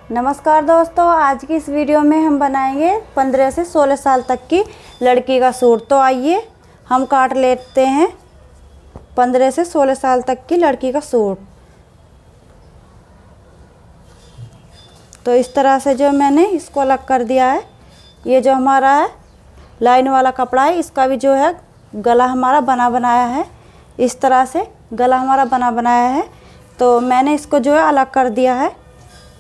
नमस्कार दोस्तों, आज की इस वीडियो में हम बनाएंगे 15 से 16 साल तक की लड़की का सूट। तो आइए हम काट लेते हैं 15 से 16 साल तक की लड़की का सूट। तो इस तरह से जो मैंने इसको अलग कर दिया है। ये जो हमारा है लाइन वाला कपड़ा है, इसका भी जो है गला हमारा बना बनाया है। इस तरह से गला हमारा बना बनाया है। तो मैंने इसको जो है अलग कर दिया है।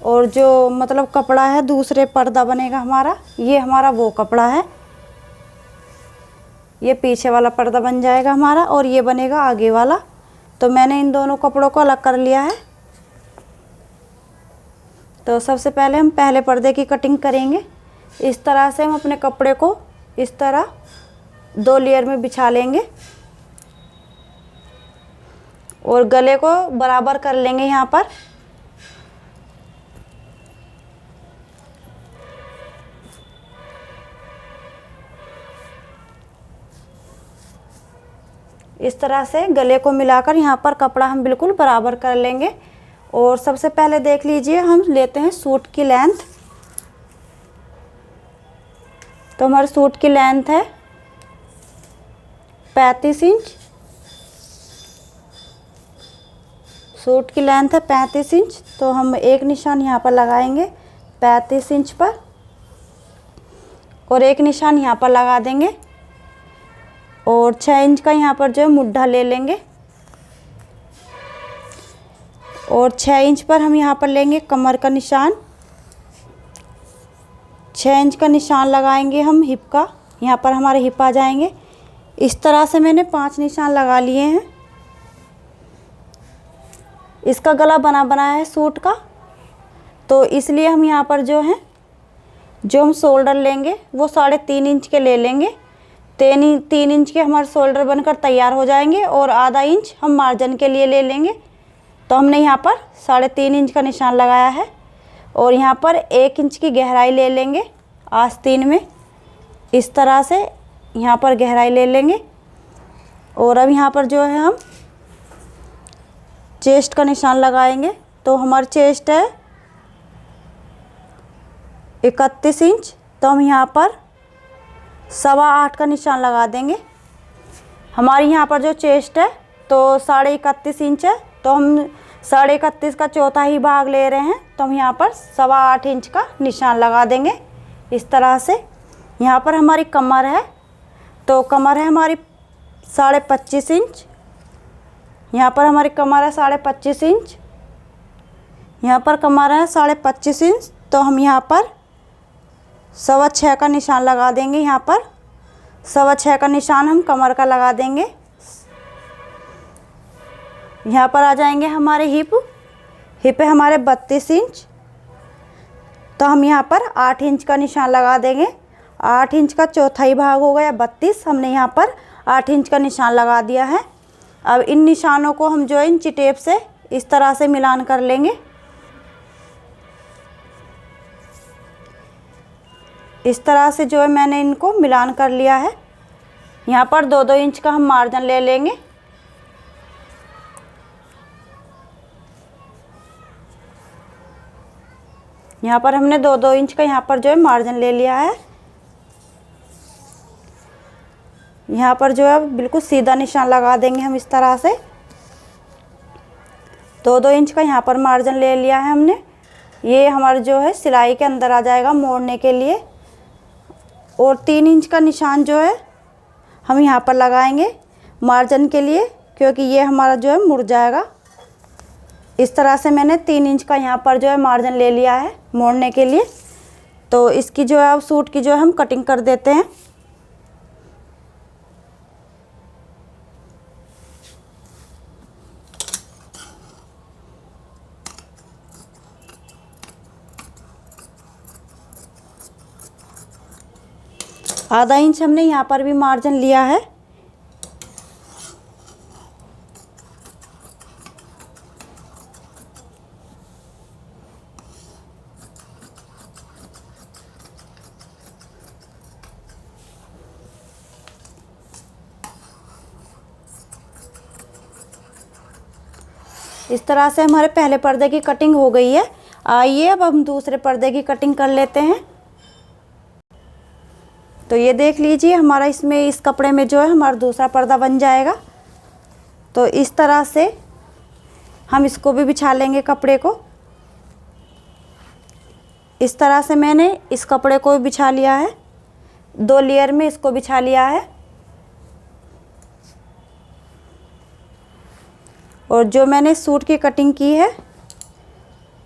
और जो मतलब कपड़ा है दूसरे पर्दा बनेगा हमारा, ये हमारा वो कपड़ा है, ये पीछे वाला पर्दा बन जाएगा हमारा और ये बनेगा आगे वाला। तो मैंने इन दोनों कपड़ों को अलग कर लिया है। तो सबसे पहले हम पहले पर्दे की कटिंग करेंगे। इस तरह से हम अपने कपड़े को इस तरह 2 लेयर में बिछा लेंगे और गले को बराबर कर लेंगे। यहाँ पर इस तरह से गले को मिलाकर यहाँ पर कपड़ा हम बिल्कुल बराबर कर लेंगे। और सबसे पहले देख लीजिए, हम लेते हैं सूट की लेंथ। तो हमारे सूट की लेंथ है 35 इंच। सूट की लेंथ है 35 इंच। तो हम एक निशान यहाँ पर लगाएंगे 35 इंच पर और एक निशान यहाँ पर लगा देंगे। और 6 इंच का यहाँ पर जो है मुड्ढा ले लेंगे और 6 इंच पर हम यहाँ पर लेंगे कमर का निशान। 6 इंच का निशान लगाएंगे हम हिप का, यहाँ पर हमारे हिप आ जाएंगे। इस तरह से मैंने 5 निशान लगा लिए हैं। इसका गला बना बनाया है सूट का, तो इसलिए हम यहाँ पर जो हम शोल्डर लेंगे वो 3.5 इंच के ले लेंगे। 3 इंच के हमारे शोल्डर बनकर तैयार हो जाएंगे और आधा इंच हम मार्जिन के लिए ले लेंगे। तो हमने यहाँ पर 3.5 इंच का निशान लगाया है और यहाँ पर 1 इंच की गहराई ले लेंगे आस्तीन में। इस तरह से यहाँ पर गहराई ले लेंगे। और अब यहाँ पर जो है हम चेस्ट का निशान लगाएंगे। तो हमारी चेस्ट है 31 इंच। तो हम यहाँ पर 8.25 का निशान लगा देंगे। हमारी यहाँ पर जो चेस्ट है तो 31.5 इंच है। तो हम 31.5 का चौथा ही भाग ले रहे हैं। तो हम यहाँ पर 8.25 इंच का निशान लगा देंगे। इस तरह से यहाँ पर हमारी कमर है, तो कमर है हमारी 25.5 इंच। यहाँ पर हमारी कमर है 25.5 इंच। यहाँ पर कमर है 25.5 इंच। तो हम यहाँ पर 6.25 का निशान लगा देंगे। यहाँ पर 6.25 का निशान हम कमर का लगा देंगे। यहाँ पर आ जाएंगे हमारे हिप है हमारे 32 इंच। तो हम यहाँ पर 8 इंच का निशान लगा देंगे। 8 इंच का चौथा ही भाग हो गया 32। हमने यहाँ पर 8 इंच का निशान लगा दिया है। अब इन निशानों को हम जो इंची टेप से इस तरह से मिलान कर लेंगे। इस तरह से जो है मैंने इनको मिलान कर लिया है। यहाँ पर 2-2 इंच का हम मार्जिन ले लेंगे। यहाँ पर हमने 2-2 इंच का यहाँ पर जो है मार्जिन ले लिया है। यहाँ पर जो है बिल्कुल सीधा निशान लगा देंगे हम इस तरह से। 2-2 इंच का यहाँ पर मार्जिन ले लिया है हमने। ये हमारा जो है सिलाई के अंदर आ जाएगा मोड़ने के लिए। और 3 इंच का निशान जो है हम यहाँ पर लगाएंगे मार्जिन के लिए, क्योंकि ये हमारा जो है मुड़ जाएगा। इस तरह से मैंने 3 इंच का यहाँ पर जो है मार्जिन ले लिया है मोड़ने के लिए। तो इसकी जो है अब सूट की जो है हम कटिंग कर देते हैं। आधा इंच हमने यहाँ पर भी मार्जिन लिया है। इस तरह से हमारे पहले पर्दे की कटिंग हो गई है। आइए अब हम दूसरे पर्दे की कटिंग कर लेते हैं। तो ये देख लीजिए हमारा इसमें इस कपड़े में जो है हमारा दूसरा पर्दा बन जाएगा। तो इस तरह से हम इसको भी बिछा लेंगे कपड़े को। इस तरह से मैंने इस कपड़े को भी बिछा लिया है, 2 लेयर में इसको बिछा लिया है। और जो मैंने सूट की कटिंग की है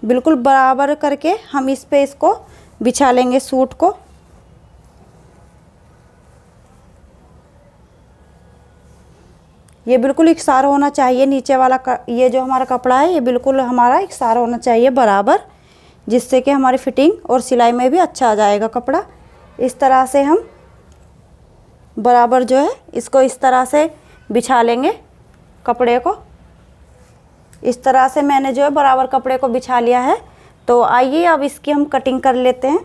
बिल्कुल बराबर करके हम इस पे इसको बिछा लेंगे सूट को। ये बिल्कुल एकसार होना चाहिए, नीचे वाला ये जो हमारा कपड़ा है ये बिल्कुल हमारा एकसार होना चाहिए बराबर, जिससे कि हमारी फिटिंग और सिलाई में भी अच्छा आ जाएगा कपड़ा। इस तरह से हम बराबर जो है इसको इस तरह से बिछा लेंगे कपड़े को। इस तरह से मैंने जो है बराबर कपड़े को बिछा लिया है। तो आइए अब इसकी हम कटिंग कर लेते हैं।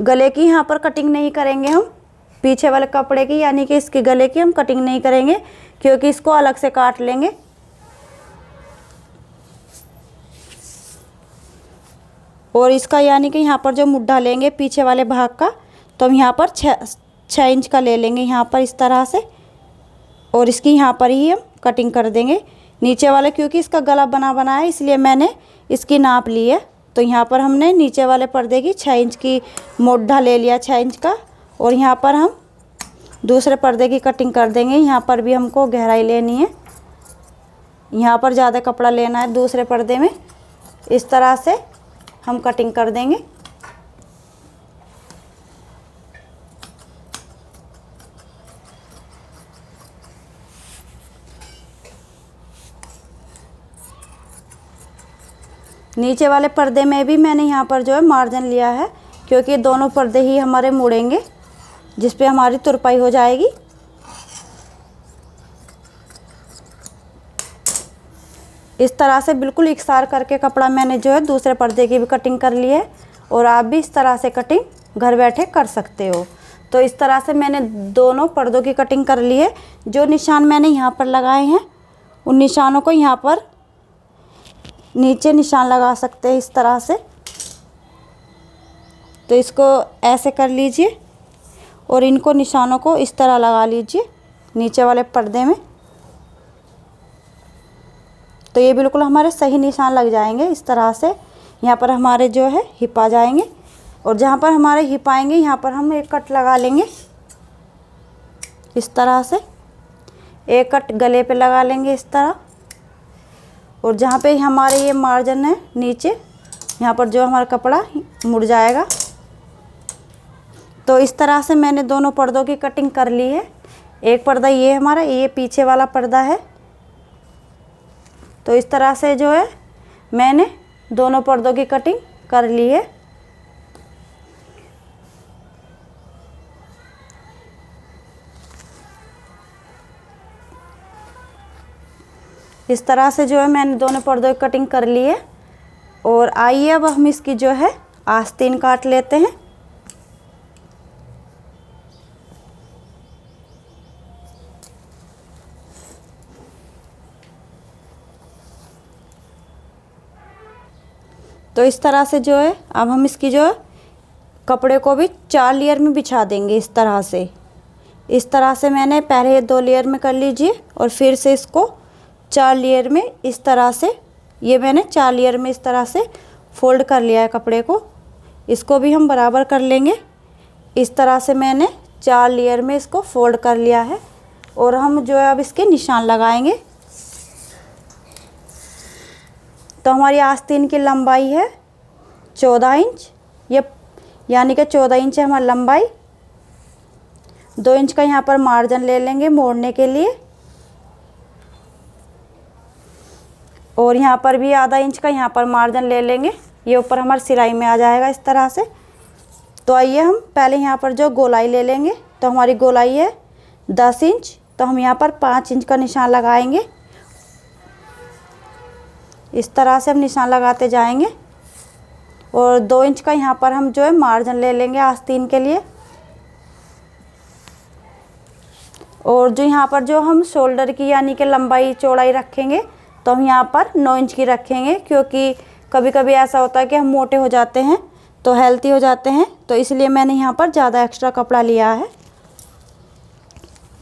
गले की यहाँ पर कटिंग नहीं करेंगे हम, पीछे वाले कपड़े की यानी कि इसके गले की हम कटिंग नहीं करेंगे, क्योंकि इसको अलग से काट लेंगे। और इसका यानी कि यहाँ पर जो मुड्ढा लेंगे पीछे वाले भाग का, तो हम यहाँ पर 6 इंच का ले लेंगे यहाँ पर इस तरह से। और इसकी यहाँ पर ही हम कटिंग कर देंगे नीचे वाले, क्योंकि इसका गला बना है इसलिए मैंने इसकी नाप ली है। तो यहाँ पर हमने नीचे वाले पर्दे की 6 इंच की मुड्ढा ले लिया, 6 इंच का। और यहाँ पर हम दूसरे पर्दे की कटिंग कर देंगे। यहाँ पर भी हमको गहराई लेनी है, यहाँ पर ज़्यादा कपड़ा लेना है दूसरे पर्दे में। इस तरह से हम कटिंग कर देंगे। नीचे वाले पर्दे में भी मैंने यहाँ पर जो है मार्जिन लिया है, क्योंकि दोनों पर्दे ही हमारे मुड़ेंगे, जिस पे हमारी तुरपाई हो जाएगी। इस तरह से बिल्कुल एकसार करके कपड़ा मैंने जो है दूसरे पर्दे की भी कटिंग कर ली है। और आप भी इस तरह से कटिंग घर बैठे कर सकते हो। तो इस तरह से मैंने दोनों पर्दों की कटिंग कर ली है। जो निशान मैंने यहाँ पर लगाए हैं उन निशानों को यहाँ पर नीचे निशान लगा सकते हैं इस तरह से। तो इसको ऐसे कर लीजिए और इनको निशानों को इस तरह लगा लीजिए नीचे वाले पर्दे में। तो ये बिल्कुल हमारे सही निशान लग जाएंगे इस तरह से। यहाँ पर हमारे जो है हिप आ जाएंगे, और जहाँ पर हमारे हिप आएंगे यहाँ पर हम एक कट लगा लेंगे इस तरह से। एक कट गले पे लगा लेंगे इस तरह। और जहाँ पे हमारे ये मार्जिन है नीचे, यहाँ पर जो हमारा कपड़ा मुड़ जाएगा। तो इस तरह से मैंने दोनों पर्दों की कटिंग कर ली है। एक पर्दा ये हमारा, ये पीछे वाला पर्दा है। तो इस तरह से जो है मैंने दोनों पर्दों की कटिंग कर ली है। इस तरह से जो है मैंने दोनों पर्दों की कटिंग कर ली है। और आइए अब हम इसकी जो है आस्तीन काट लेते हैं। तो इस तरह से जो है अब हम इसकी जो है कपड़े को भी 4 लेयर में बिछा देंगे इस तरह से। इस तरह से मैंने पहले 2 लेयर में कर लीजिए और फिर से इसको 4 लेयर में इस तरह से, ये मैंने 4 लेयर में इस तरह से फोल्ड कर लिया है कपड़े को। इसको भी हम बराबर कर लेंगे। इस तरह से मैंने 4 लेयर में इसको फोल्ड कर लिया है। और हम जो है अब इसके निशान लगाएंगे। तो हमारी आस्तीन की लंबाई है 14 इंच, ये यानी कि 14 इंच है हमारी लंबाई। 2 इंच का यहाँ पर मार्जिन ले लेंगे मोड़ने के लिए। और यहाँ पर भी आधा इंच का यहाँ पर मार्जिन ले लेंगे, ये ऊपर हमारी सिलाई में आ जाएगा इस तरह से। तो आइए हम पहले यहाँ पर जो गोलाई ले लेंगे। तो हमारी गोलाई है 10 इंच, तो हम यहाँ पर 5 इंच का निशान लगाएंगे। इस तरह से हम निशान लगाते जाएंगे। और 2 इंच का यहाँ पर हम जो है मार्जिन ले लेंगे आस्तीन के लिए। और जो यहाँ पर जो हम शोल्डर की यानी कि लंबाई चौड़ाई रखेंगे, तो हम यहाँ पर 9 इंच की रखेंगे, क्योंकि कभी कभी ऐसा होता है कि हम मोटे हो जाते हैं तो हेल्थी हो जाते हैं, तो इसलिए मैंने यहाँ पर ज़्यादा एक्स्ट्रा कपड़ा लिया है।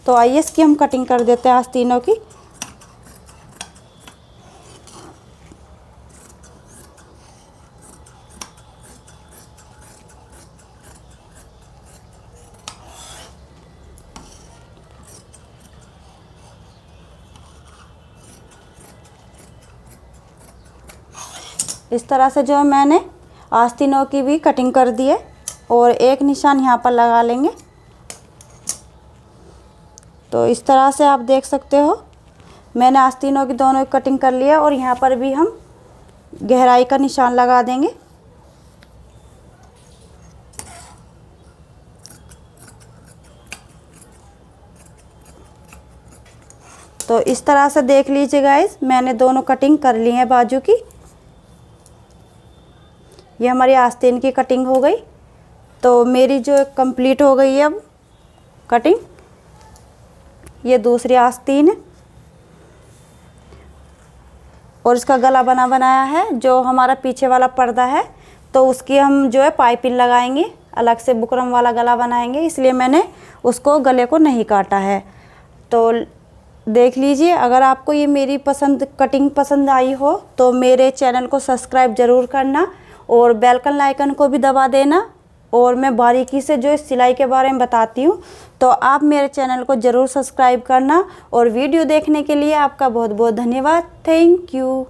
तो आइए इसकी हम कटिंग कर देते हैं आस्तीनों की। इस तरह से जो मैंने आस्तीनों की भी कटिंग कर दी है और एक निशान यहाँ पर लगा लेंगे। तो इस तरह से आप देख सकते हो मैंने आस्तीनों की दोनों की कटिंग कर लिया और यहाँ पर भी हम गहराई का निशान लगा देंगे। तो इस तरह से देख लीजिए गाइस, मैंने दोनों कटिंग कर ली है बाजू की। ये हमारी आस्तीन की कटिंग हो गई। तो मेरी जो कंप्लीट हो गई है अब कटिंग। ये दूसरी आस्तीन है और इसका गला बनाया है। जो हमारा पीछे वाला पर्दा है तो उसकी हम जो है पाइपिंग लगाएंगे, अलग से बुकरम वाला गला बनाएंगे, इसलिए मैंने उसको गले को नहीं काटा है। तो देख लीजिए, अगर आपको ये मेरी कटिंग पसंद आई हो तो मेरे चैनल को सब्सक्राइब ज़रूर करना और बेल आइकन को भी दबा देना। और मैं बारीकी से जो सिलाई के बारे में बताती हूँ, तो आप मेरे चैनल को ज़रूर सब्सक्राइब करना। और वीडियो देखने के लिए आपका बहुत बहुत धन्यवाद। Thank you.